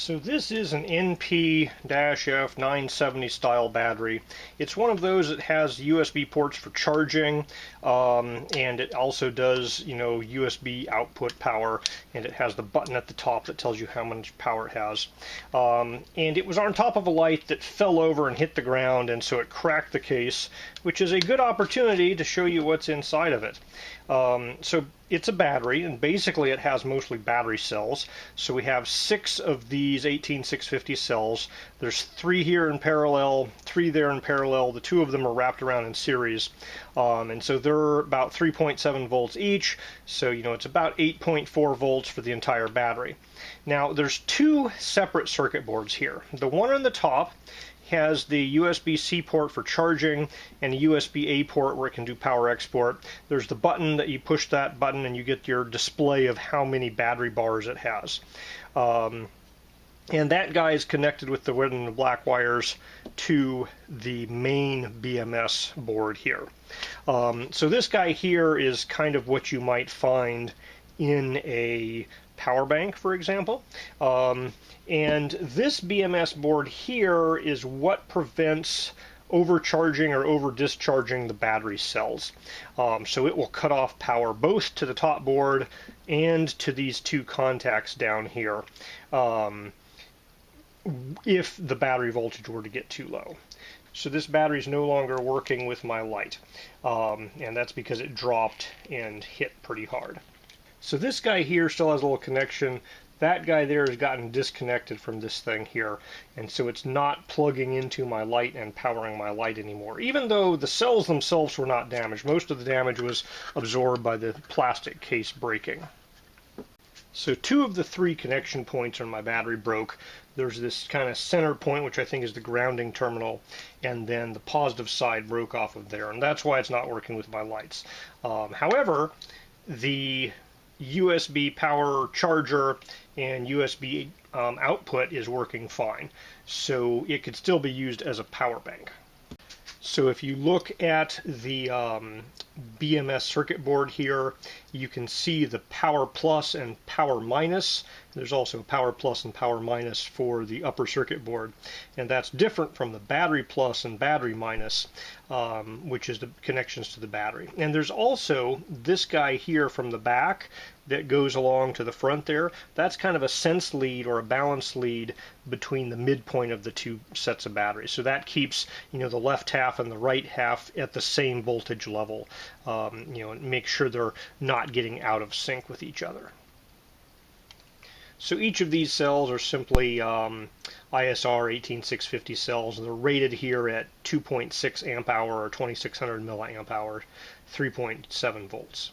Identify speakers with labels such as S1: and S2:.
S1: So this is an NP F970 style battery. It's one of those that has USB ports for charging, and it also does, USB output power, and it has the button at the top that tells you how much power it has. And it was on top of a light that fell over and hit the ground, and so it cracked the case, which is a good opportunity to show you what's inside of it. So it's a battery, and basically it has mostly battery cells. So we have 6 of these 18650 cells. There's 3 here in parallel, 3 there in parallel. The 2 of them are wrapped around in series. And so they're about 3.7 volts each. So, it's about 8.4 volts for the entire battery. Now, there's 2 separate circuit boards here. The one on the top has the USB-C port for charging and a USB-A port where it can do power export. There's the button that you push that button and you get your display of how many battery bars it has. And that guy is connected with the red and the black wires to the main BMS board here. So this guy here is kind of what you might find in a power bank, for example. And this BMS board here is what prevents overcharging or over discharging the battery cells. So it will cut off power both to the top board and to these 2 contacts down here if the battery voltage were to get too low. So this battery is no longer working with my light, and that's because it dropped and hit pretty hard. So this guy here still has a little connection. That guy there has gotten disconnected from this thing here, and so it's not plugging into my light and powering my light anymore, even though the cells themselves were not damaged. Most of the damage was absorbed by the plastic case breaking. So 2 of the 3 connection points on my battery broke. There's this kind of center point, which I think is the grounding terminal, and then the positive side broke off of there, and that's why it's not working with my lights. However, the USB power charger and USB output is working fine, so it could still be used as a power bank. So if you look at the BMS circuit board here, you can see the power plus and power minus. There's also a power plus and power minus for the upper circuit board, and that's different from the battery plus and battery minus, which is the connections to the battery. And there's also this guy here from the back that goes along to the front there. That's kind of a sense lead or a balance lead between the midpoint of the 2 sets of batteries. So that keeps, the left half and the right half at the same voltage level, and make sure they're not getting out of sync with each other. So each of these cells are simply ISR 18650 cells. They're rated here at 2.6 amp hour or 2600 milliamp hour, 3.7 volts.